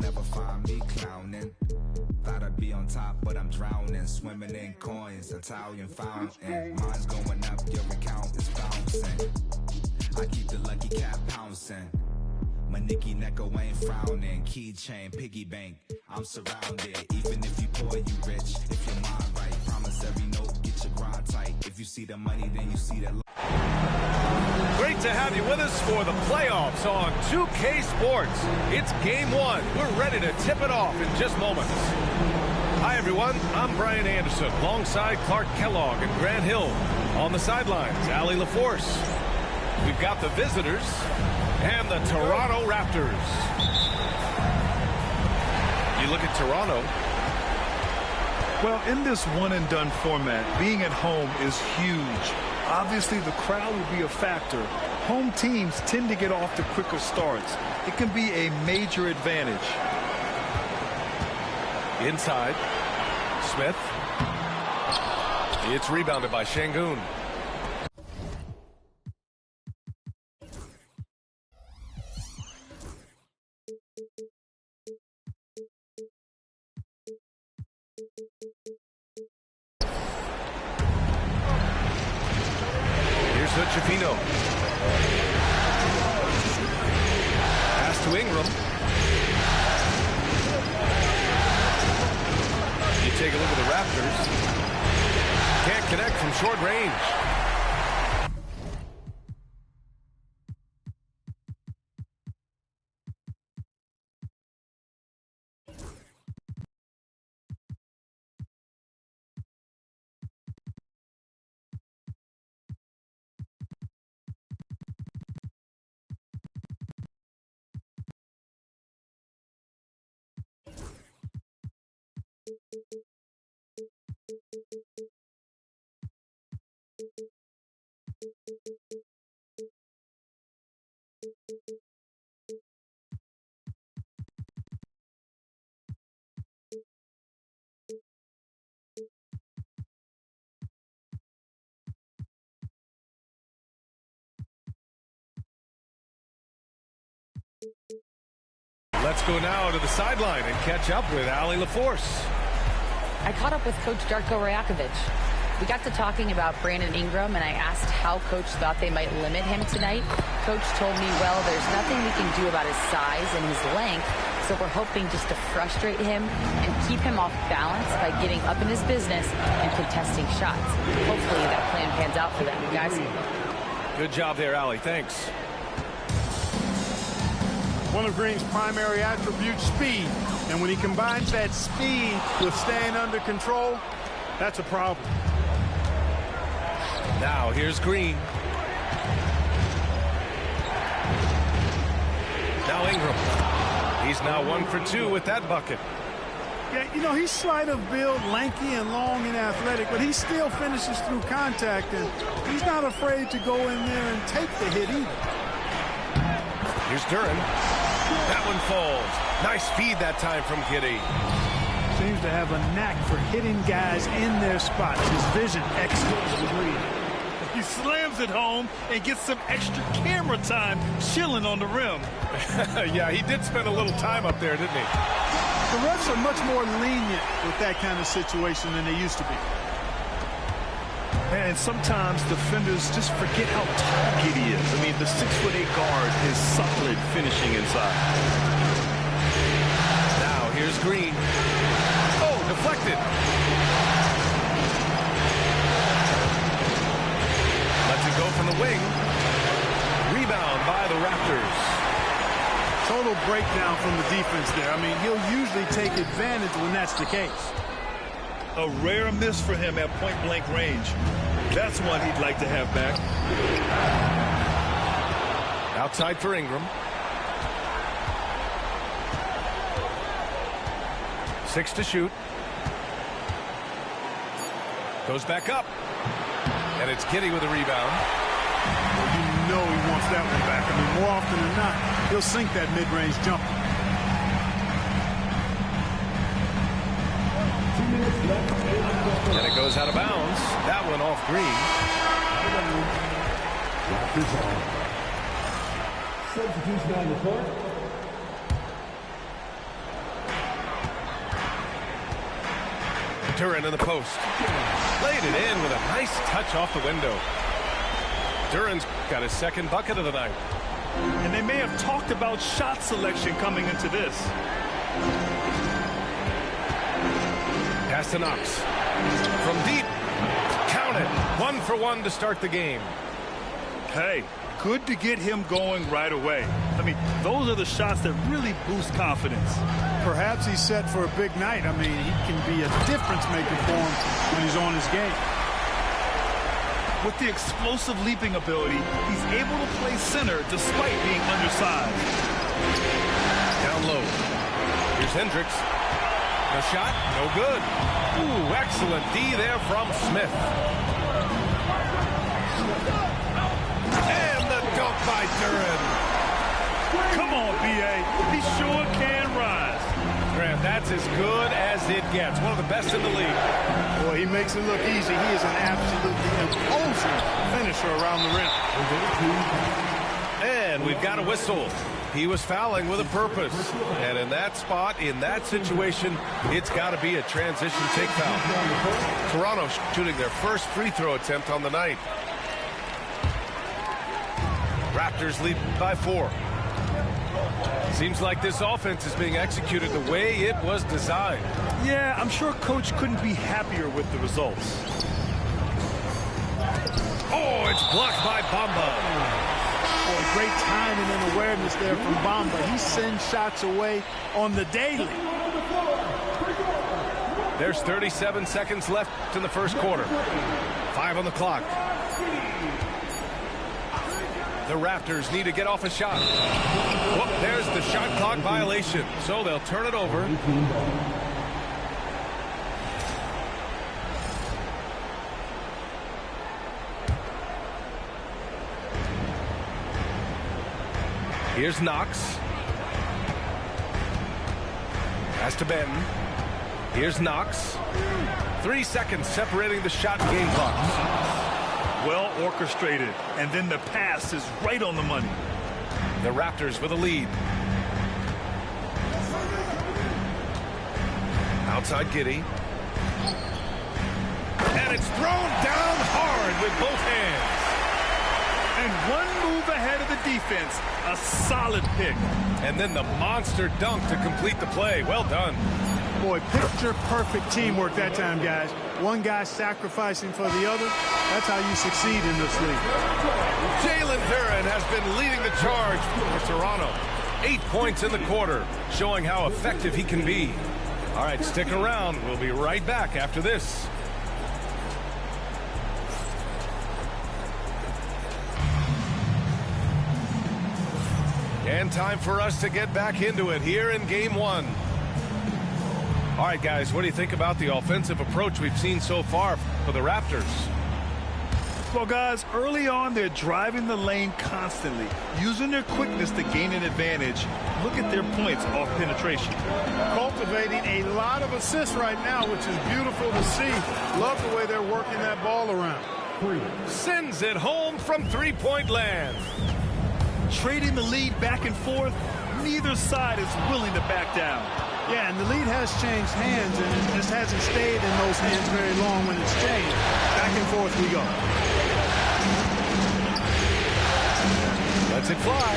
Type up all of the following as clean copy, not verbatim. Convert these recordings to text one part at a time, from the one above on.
never find me clowning. Thought I'd be on top, but I'm drowning. Swimming in coins, Italian fountain. Mine's going up, your account is bouncing. I keep the lucky cat pouncing. My Nicky Necko ain't frowning. Keychain, piggy bank, I'm surrounded. Even if you poor, you rich. If your mind right, promise every note, get your grind tight. If you see the money, then you see the Great to have you with us for the playoffs on 2K Sports. It's game one. We're ready to tip it off in just moments. Hi, everyone. I'm Brian Anderson, alongside Clark Kellogg and Grant Hill. On the sidelines, Allie LaForce. We've got the visitors and the Toronto Raptors. You look at Toronto. Well, in this one-and-done format, being at home is huge. Obviously, the crowd will be a factor. Home teams tend to get off to quicker starts. It can be a major advantage. Inside, Smith. It's rebounded by Şengün. Chifino. Pass to Ingram. You take a look at the Raptors. Can't connect from short range. Let's go now to the sideline and catch up with Allie LaForce. I caught up with Coach Darko Rajakovic. We got to talking about Brandon Ingram, and I asked how Coach thought they might limit him tonight. Coach told me, well, there's nothing we can do about his size and his length, so we're hoping just to frustrate him and keep him off balance by getting up in his business and contesting shots. Hopefully that plan pans out for them, guys. Good job there, Allie. Thanks. One of Green's primary attributes, speed. And when he combines that speed with staying under control, that's a problem. Now here's Green. Now Ingram. He's now 1 for 2 with that bucket. Yeah, you know, he's slight of build, lanky and long and athletic, but he still finishes through contact, and he's not afraid to go in there and take the hit either. Here's Duren. That one falls. Nice feed that time from Kitty. Seems to have a knack for hitting guys in their spots. His vision excellent. He slams it home and gets some extra camera time chilling on the rim. Yeah, he did spend a little time up there, didn't he? The refs are much more lenient with that kind of situation than they used to be. And sometimes defenders just forget how tall Giddy is. I mean, the 6'8" guard is solid finishing inside. Now here's Green. Oh, deflected. Lets it go from the wing. Rebound by the Raptors. Total breakdown from the defense there. I mean, he'll usually take advantage when that's the case. A rare miss for him at point-blank range. That's one he'd like to have back. Outside for Ingram. 6 to shoot. Goes back up. And it's Kitty with a rebound. Well, you know he wants that one back. I mean, more often than not, he'll sink that mid-range jumper. And it goes out of bounds. That one off Green. Duran in the post. Laid it in with a nice touch off the window. Duran's got his second bucket of the night. And they may have talked about shot selection coming into this. Pass to Knox. From deep. Count it. 1 for 1 to start the game. Hey, good to get him going right away. I mean, those are the shots that really boost confidence. Perhaps he's set for a big night. I mean, he can be a difference maker for him when he's on his game. With the explosive leaping ability, he's able to play center despite being undersized. Down low. Here's Hendricks. The shot, no good. Ooh, excellent D there from Smith. And the dunk by Duran. Come on, B.A. He sure can rise. Grant, that's as good as it gets. One of the best in the league. Boy, he makes it look easy. He is an absolutely imposing finisher around the rim. And we've got a whistle. He was fouling with a purpose. And in that spot, in that situation, it's got to be a transition take foul. Toronto shooting their first free throw attempt on the night. Raptors lead by 4. Seems like this offense is being executed the way it was designed. Yeah, I'm sure Coach couldn't be happier with the results. Oh, it's blocked by Bamba. Boy, great timing and awareness there from Bamba. He sends shots away on the daily. There's 37 seconds left in the first quarter. 5 on the clock. The Raptors need to get off a shot. Whoop, there's the shot clock violation. So they'll turn it over. Here's Knox. Pass to Benton. Here's Knox. 3 seconds separating the shot and game clocks. Well orchestrated, and then the pass is right on the money. The Raptors with a lead. Outside Giddey. And it's thrown down hard with both hands. And one move ahead of the defense. A solid pick. And then the monster dunk to complete the play. Well done. Boy, picture-perfect teamwork that time, guys. One guy sacrificing for the other. That's how you succeed in this league. Jalen Duran has been leading the charge for Toronto. 8 points in the quarter, showing how effective he can be. All right, stick around. We'll be right back after this. And time for us to get back into it here in Game 1. All right, guys, what do you think about the offensive approach we've seen so far for the Raptors? Well, guys, early on, they're driving the lane constantly, using their quickness to gain an advantage. Look at their points off penetration. Cultivating a lot of assists right now, which is beautiful to see. Love the way they're working that ball around. Sends it home from three-point land. Trading the lead back and forth, neither side is willing to back down. Yeah, and the lead has changed hands, and it just hasn't stayed in those hands very long when it's changed. Back and forth we go. Lets it fly.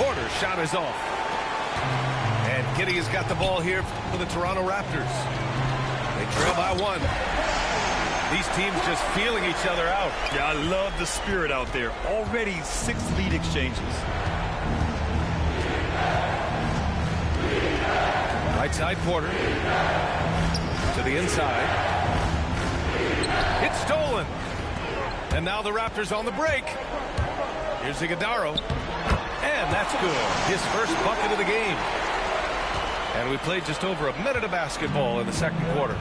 Porter's shot is off. And Giddey has got the ball here for the Toronto Raptors. They trail by 1. These teams just feeling each other out. Yeah, I love the spirit out there. Already 6 lead exchanges. Right side Porter. To the inside. It's stolen. And now the Raptors on the break. Here's Iguodala. And that's good. His first bucket of the game. And we played just over a minute of basketball in the second quarter.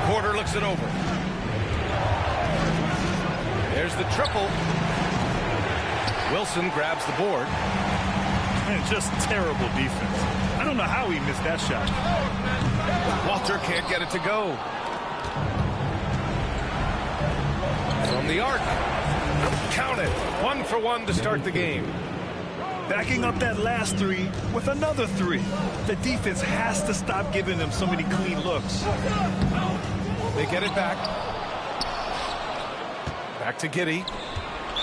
Porter looks it over. There's the triple. Wilson grabs the board. And just terrible defense. I don't know how he missed that shot. Walter can't get it to go. From the arc. Count it. 1 for 1 to start the game. Backing up that last three with another three. The defense has to stop giving them so many clean looks. They get it back. Back to Giddey.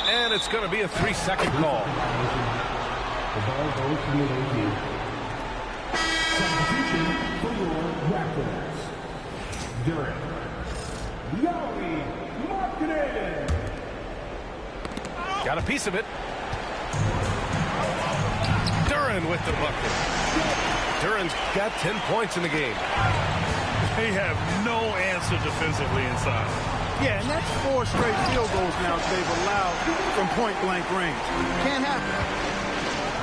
And it's going to be a 3-second call. The ball goes to the team. Substitution for your Raptors. Duran. Yowie Markkinen. Got a piece of it. Duran with the bucket. Duran's got 10 points in the game. They have no answer defensively inside. Yeah, and that's 4 straight field goals now they've allowed from point-blank range. Can't happen.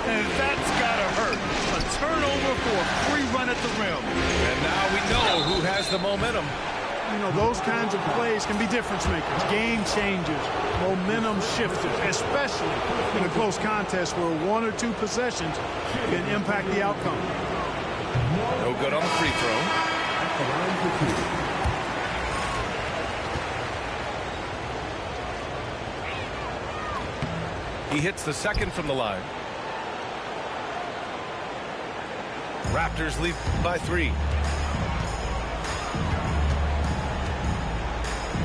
And that's got to hurt. A turnover for a free run at the rim. And now we know who has the momentum. You know, those kinds of plays can be difference makers, game changers, momentum shifters, especially in a close contest where 1 or 2 possessions can impact the outcome. No good on the free throw. He hits the second from the line. Raptors lead by 3.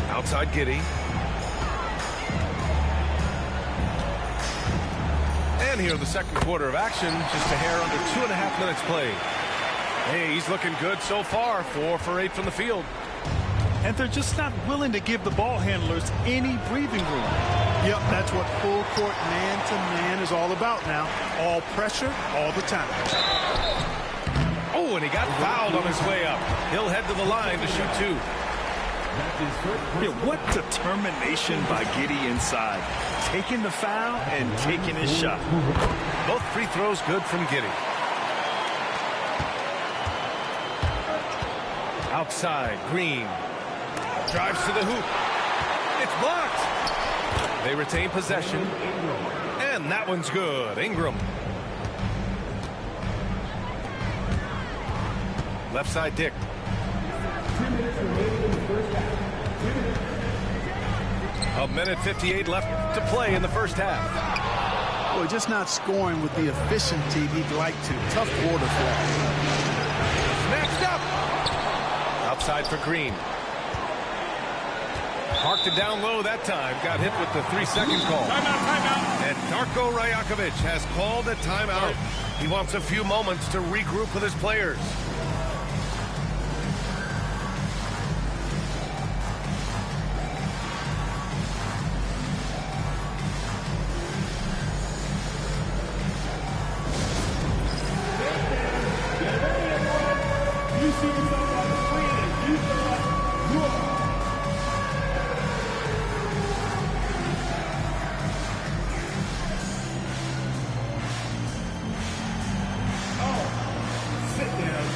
Outside Giddey. And here in the second quarter of action, just a hair under 2.5 minutes played. Hey, he's looking good so far. 4 for 8 from the field. And they're just not willing to give the ball handlers any breathing room. Yep, that's what full court man-to-man is all about now. All pressure, all the time. Oh, and he got fouled on his way up. He'll head to the line to shoot 2. Yeah, what determination by Giddey inside. Taking the foul and taking his shot. Both free throws good from Giddey. Outside, Green. Drives to the hoop. It's blocked. They retain possession. And that one's good. Ingram. Left side, Dick. 2 minutes remaining in the first half. 2 minutes. 1:58 left to play in the first half. Boy, just not scoring with the efficiency he'd like to. Tough quarter for him. Snatched up. Outside for Green. Parked it down low that time. Got hit with the 3-second call. Timeout. And Darko Rajakovic has called a timeout. He wants a few moments to regroup with his players. You see yourself on the screen and you select your sit down.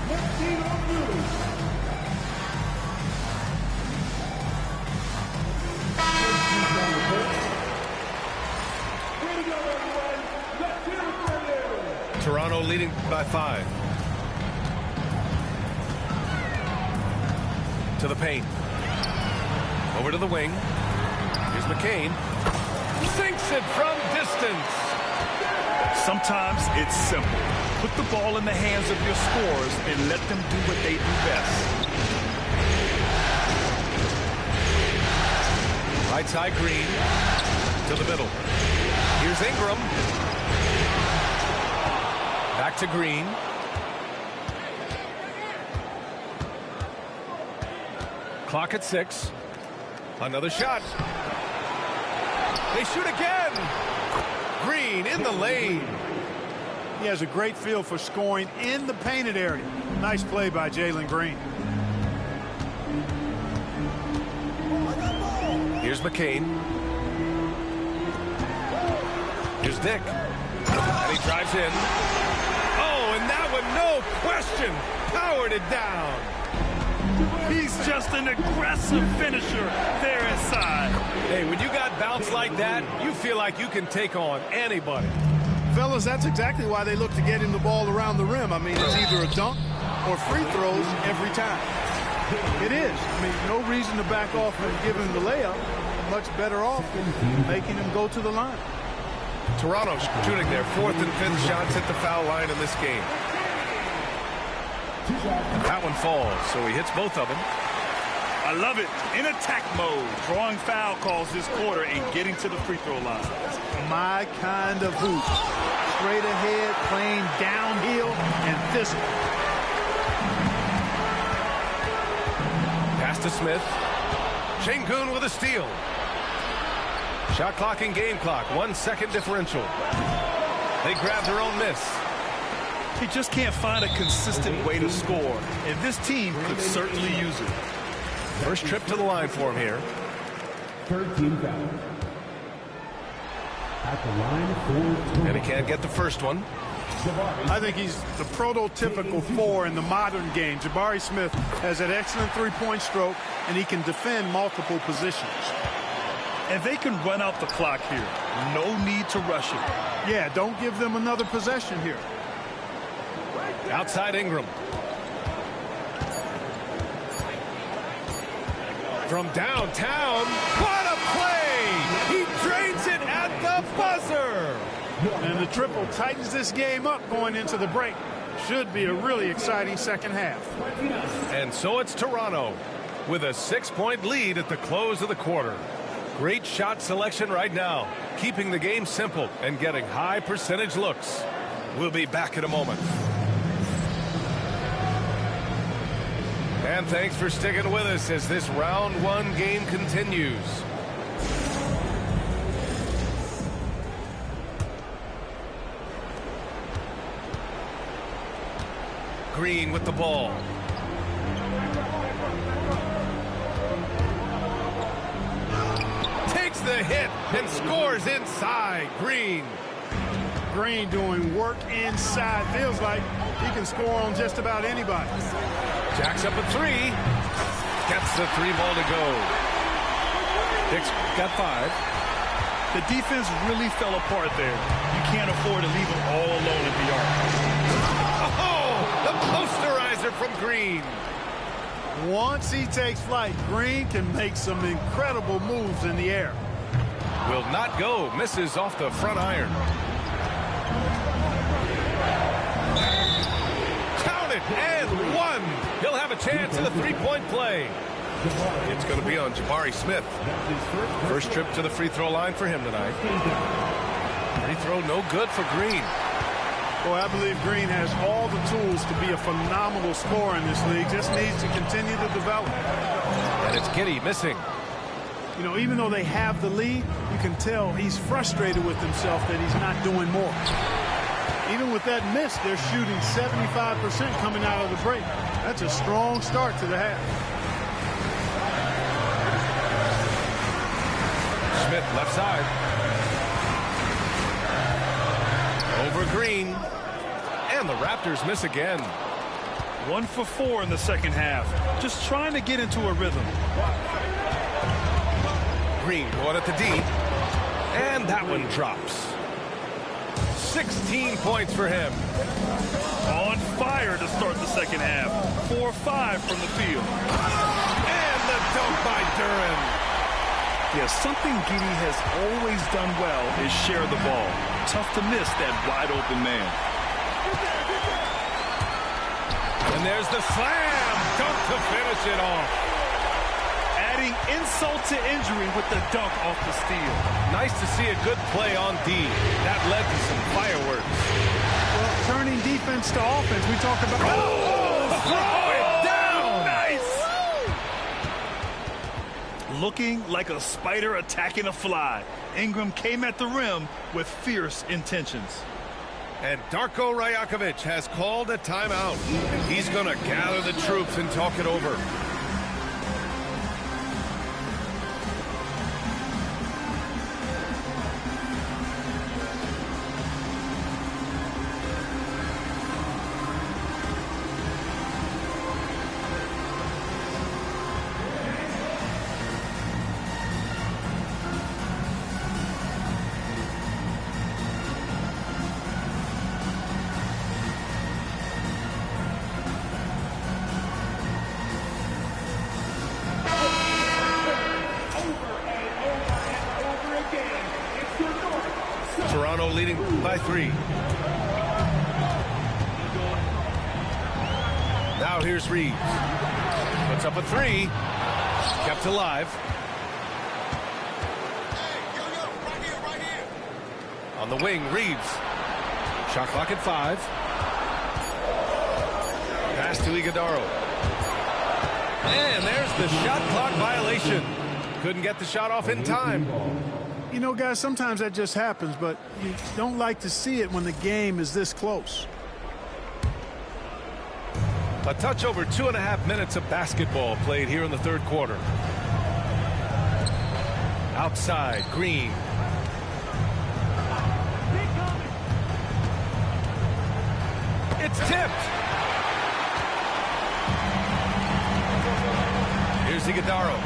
Next team on blue. Way to go, everyone. Let's hear it for you. Toronto leading by 5. To the paint. Over to the wing. Here's McCain. Sinks it from distance. Sometimes it's simple. Put the ball in the hands of your scorers and let them do what they do best. Right side, Green. To the middle. Here's Ingram. Back to Green. Clock at 6. Another shot. They shoot again. Green in the lane. He has a great feel for scoring in the painted area. Nice play by Jalen Green. Here's McCain. Here's Dick. And he drives in. Oh, and that one, no question, powered it down. He's just an aggressive finisher there inside. Hey, when you got bounce like that, you feel like you can take on anybody. Fellas, that's exactly why they look to get him the ball around the rim. I mean, it's either a dunk or free throws every time. It is. I mean, no reason to back off and give him the layup. Much better off making him go to the line. Toronto's shooting their 4th and 5th shots at the foul line in this game. That one falls, so he hits both of them. I love it. In attack mode, drawing foul calls this quarter and getting to the free throw line. My kind of hoop. Straight ahead, playing downhill, and physical. Pass to Smith. Şengün with a steal. Shot clock and game clock. 1 second differential. They grab their own miss. He just can't find a consistent way to score, and this team could certainly use it. First trip to the line for him here. 13 foul. At the line for And he can't get the first one. I think he's the prototypical 4 in the modern game. Jabari Smith has an excellent three-point stroke, and he can defend multiple positions. And they can run out the clock here. No need to rush it. Yeah, don't give them another possession here. Outside Ingram. From downtown, what a play! He drains it at the buzzer! And the triple tightens this game up going into the break. Should be a really exciting second half. And so it's Toronto with a 6-point lead at the close of the quarter. Great shot selection right now, keeping the game simple and getting high percentage looks. We'll be back in a moment. And thanks for sticking with us as this round 1 game continues. Green with the ball. Takes the hit and scores inside. Green. Green doing work inside. Feels like he can score on just about anybody. Jacks up a 3. Gets the 3 ball to go. Dick's got 5. The defense really fell apart there. You can't afford to leave them all alone at the arc. Oh, the posterizer from Green. Once he takes flight, Green can make some incredible moves in the air. Will not go. Misses off the front iron. Count it and 1. He'll have a chance at a 3-point play. It's going to be on Jabari Smith. First trip to the free throw line for him tonight. Free throw no good for Green. Boy, I believe Green has all the tools to be a phenomenal scorer in this league. Just needs to continue to develop. And it's Giddey missing. You know, even though they have the lead, you can tell he's frustrated with himself that he's not doing more. Even with that miss, they're shooting 75% coming out of the break. That's a strong start to the half. Smith left side. Over Green. And the Raptors miss again. 1 for 4 in the second half. Just trying to get into a rhythm. Green going at the D. And that one drops. 16 points for him. On fire to start the second half. 4-5 from the field. And the dunk by Duren. Yeah, something Giddey has always done well is share the ball. Tough to miss that wide open man. And there's the slam dunk to finish it off. Adding insult to injury with the dunk off the steal. Nice to see a good play on D. That led to some fireworks. Well, turning defense to offense, we talk about... Oh, throw it down! Nice! Looking like a spider attacking a fly. Ingram came at the rim with fierce intentions. And Darko Rajakovic has called a timeout. He's going to gather the troops and talk it over. leading by 3. Now here's Reeves. Puts up a 3. Kept alive. On the wing, Reeves. Shot clock at 5. Pass to Iguodaro. And there's the shot clock violation. Couldn't get the shot off in time. You know, guys, sometimes that just happens, but you don't like to see it when the game is this close. A touch over 2.5 minutes of basketball played here in the third quarter. Outside, Green. It's tipped. Here's Iguodaro.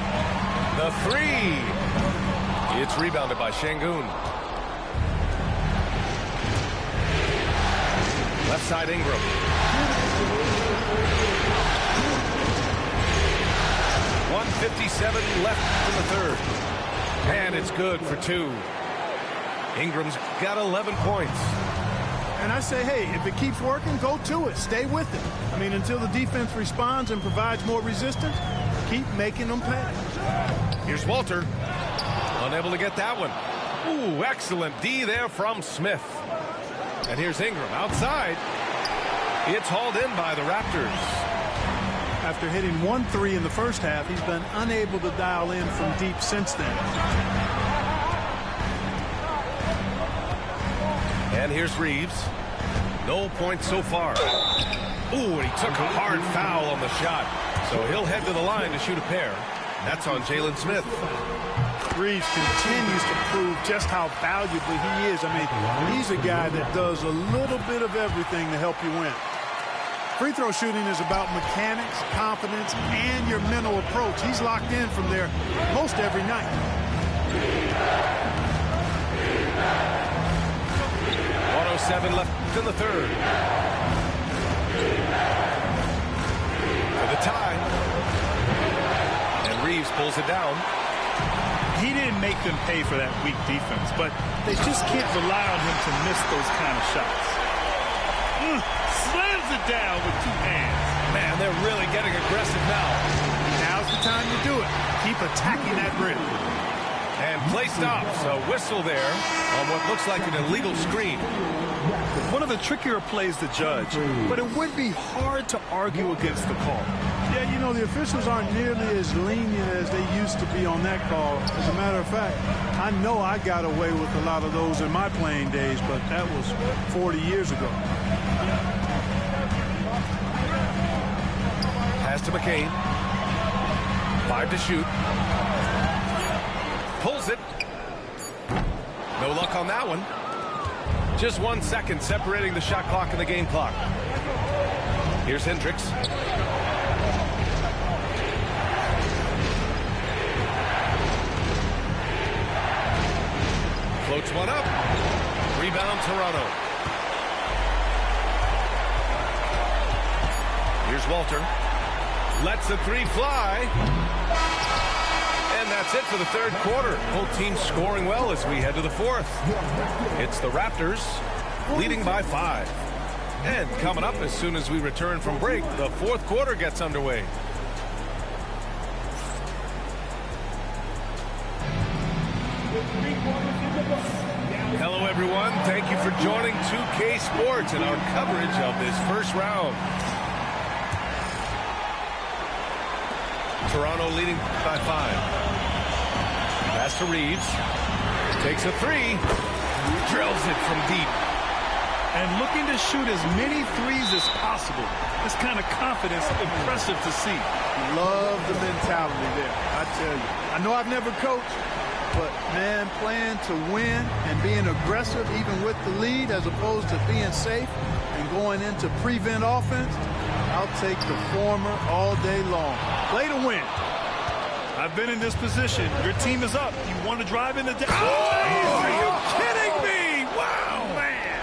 The 3. It's rebounded by Şengün. Left side, Ingram. .157 left in the third. And it's good for 2. Ingram's got 11 points. And I say, hey, if it keeps working, go to it. Stay with it. I mean, until the defense responds and provides more resistance, keep making them pay. Here's Walter. Unable to get that one. Ooh, excellent D there from Smith. And here's Ingram outside. It's hauled in by the Raptors. After hitting 1 3 in the first half, he's been unable to dial in from deep since then. And here's Reeves. No points so far. Ooh, and he took a hard foul on the shot. So he'll head to the line to shoot a pair. That's on Jalen Smith. Reeves continues to prove just how valuable he is. I mean, he's a guy that does a little bit of everything to help you win. Free throw shooting is about mechanics, confidence, and your mental approach. He's locked in from there most every night. 1:07 left in the third. For the tie. And Reeves pulls it down. He didn't make them pay for that weak defense, but they just can't rely on him to miss those kind of shots. Slams it down with 2 hands. Man, they're really getting aggressive now. Now's the time to do it. Keep attacking that rim. And play stops. A whistle there on what looks like an illegal screen. One of the trickier plays to judge, but it would be hard to argue against the call. Yeah, you know, the officials aren't nearly as lenient as they used to be on that call. As a matter of fact, I know I got away with a lot of those in my playing days, but that was 40 years ago. Pass to McCain. 5 to shoot. Pulls it. No luck on that one. Just 1 second separating the shot clock and the game clock. Here's Hendricks. Floats one up. Rebound Toronto. Here's Walter. Lets the 3 fly. And that's it for the third quarter. Both teams scoring well as we head to the fourth. It's the Raptors leading by 5. And coming up as soon as we return from break, the fourth quarter gets underway. Hello, everyone. Thank you for joining 2K Sports and our coverage of this first round. Toronto leading by 5. Pass to Reeves. Takes a 3. Drills it from deep. And looking to shoot as many threes as possible. This kind of confidence, impressive to see. Love the mentality there, I tell you. I know I've never coached, but, man, playing to win and being aggressive even with the lead as opposed to being safe and going into prevent offense, I'll take the former all day long. Play to win. I've been in this position. Your team is up. You want to drive in the... Oh, are you kidding me? Wow, man.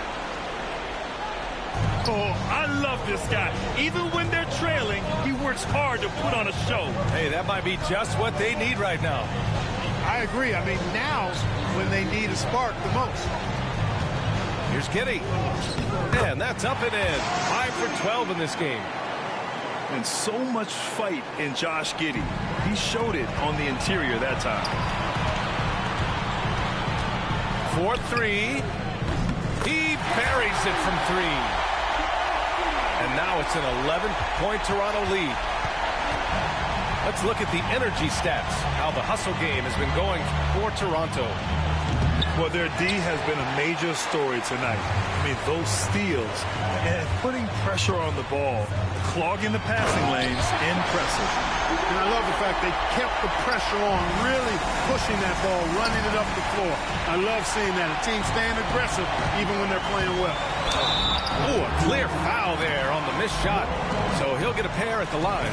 Oh, I love this guy. Even when they're trailing, he works hard to put on a show. Hey, that might be just what they need right now. I agree. I mean, now's when they need a spark the most. Here's Giddey. And that's up and in. 5 for 12 in this game. And so much fight in Josh Giddey. He showed it on the interior that time. 4-3. He buries it from 3. And now it's an 11-point Toronto lead. Let's look at the energy stats, how the hustle game has been going for Toronto. Well, their D has been a major story tonight. I mean, those steals and putting pressure on the ball, clogging the passing lanes, impressive. And I love the fact they kept the pressure on, really pushing that ball, running it up the floor. I love seeing that. A team staying aggressive even when they're playing well. Oh, a clear foul there on the missed shot. So he'll get a pair at the line.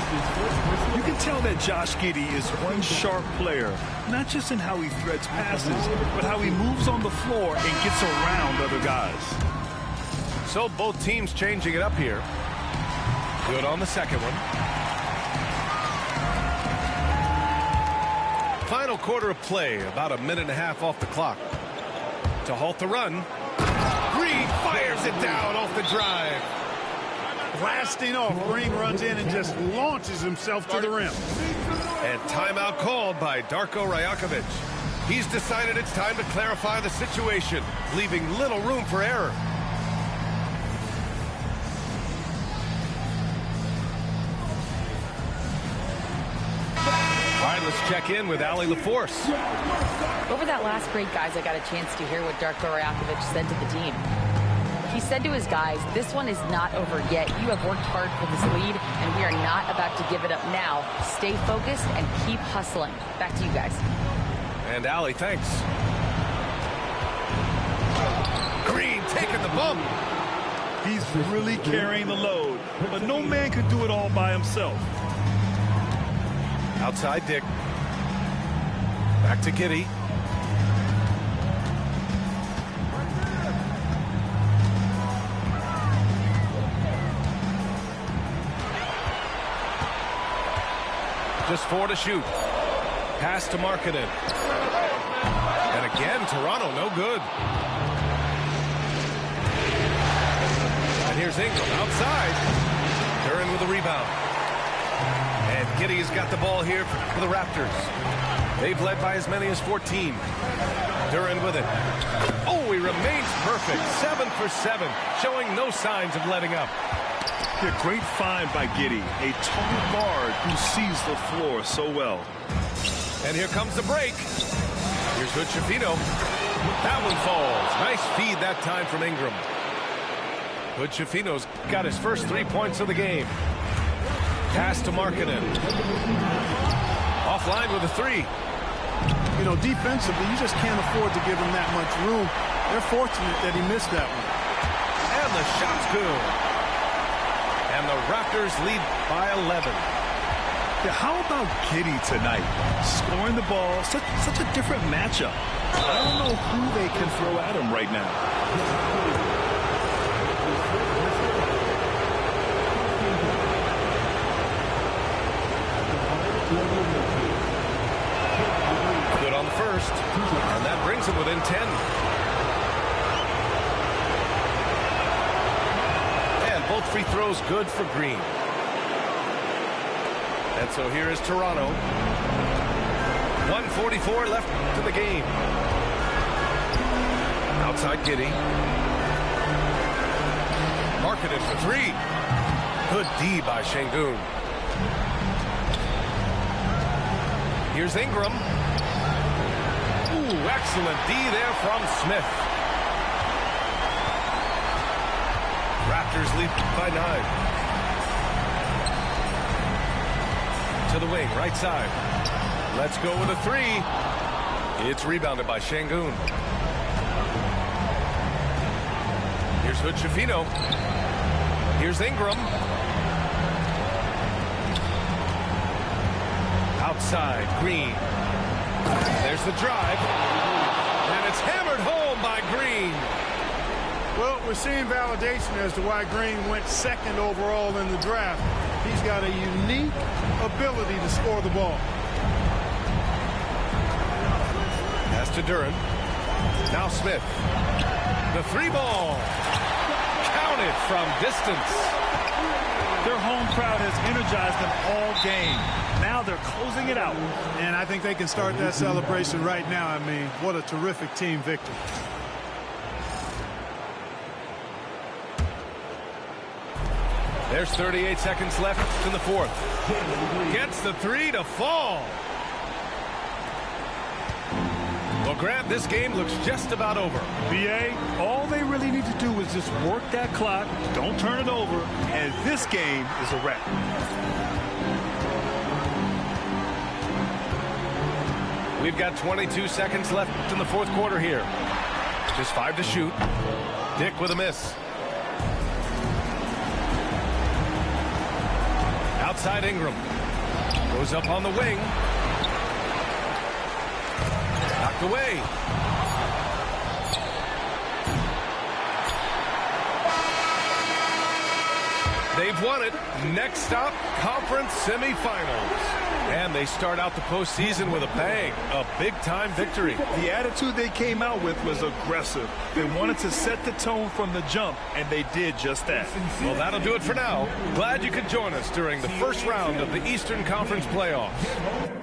You can tell that Josh Giddey is one sharp player, not just in how he threads passes, but how he moves on the floor and gets around other guys. So both teams changing it up here. Good on the second one. Final quarter of play, about a minute and a half off the clock. To halt the run, Green fires it down off the drive. Blasting off, Green runs in and just launches himself to the rim. And timeout called by Darko Rajakovic. He's decided it's time to clarify the situation, leaving little room for error. All right, let's check in with Allie LaForce. Over that last break, guys, I got a chance to hear what Darko Rajakovic said to the team. He said to his guys, this one is not over yet. You have worked hard for this lead, and we are not about to give it up now. Stay focused and keep hustling. Back to you guys. And Allie, thanks. Green taking the bump. He's really carrying the load, but no man could do it all by himself. Outside Dick. Back to Giddey. Just 4 to shoot. Pass to Markkanen. And again, Toronto no good. And here's Ingram outside. Duren with a rebound. And Giddey's got the ball here for the Raptors. They've led by as many as 14. Duren with it. Oh, he remains perfect. 7 for 7, showing no signs of letting up. A great find by Giddey, a tall guard who sees the floor so well. And here comes the break. Here's Hood-Schifino. That one falls. Nice feed that time from Ingram. Hood-Schifino's got his first 3 points of the game. Pass to Markkanen. Offline with a 3. You know, defensively, you just can't afford to give him that much room. They're fortunate that he missed that one. And the shot's good. And the Raptors lead by 11. Yeah, how about Giddey tonight? Scoring the ball, such a different matchup. I don't know who they can throw at him right now. Good on the first. And that brings him within 10. Both free throws good for Green. And so here is Toronto. 1:44 left to the game. Outside Giddey. Markkanen for 3. Good D by Şengün. Here's Ingram. Ooh, excellent D there from Smith. Raptors lead by 9. To the wing, right side. Let's go with a 3. It's rebounded by Şengün. Here's Hood-Schifino. Here's Ingram. Outside, Green. There's the drive. And it's hammered home by Green. Well, we're seeing validation as to why Green went second overall in the draft. He's got a unique ability to score the ball. Pass to Duren. Now Smith. The three ball. Counted from distance. Their home crowd has energized them all game. Now they're closing it out. And I think they can start that celebration right now. I mean, what a terrific team victory. There's 38 seconds left in the fourth. Gets the three to fall. Well, Grant, this game looks just about over. BA, all they really need to do is just work that clock, don't turn it over, and this game is a wrap. We've got 22 seconds left in the fourth quarter here. Just 5 to shoot. Dick with a miss. Outside Ingram. Goes up on the wing. Knocked away. They've won it. Next stop, conference semifinals. And they start out the postseason with a bang. A big-time victory. The attitude they came out with was aggressive. They wanted to set the tone from the jump, and they did just that. Well, that'll do it for now. Glad you could join us during the first round of the Eastern Conference playoffs.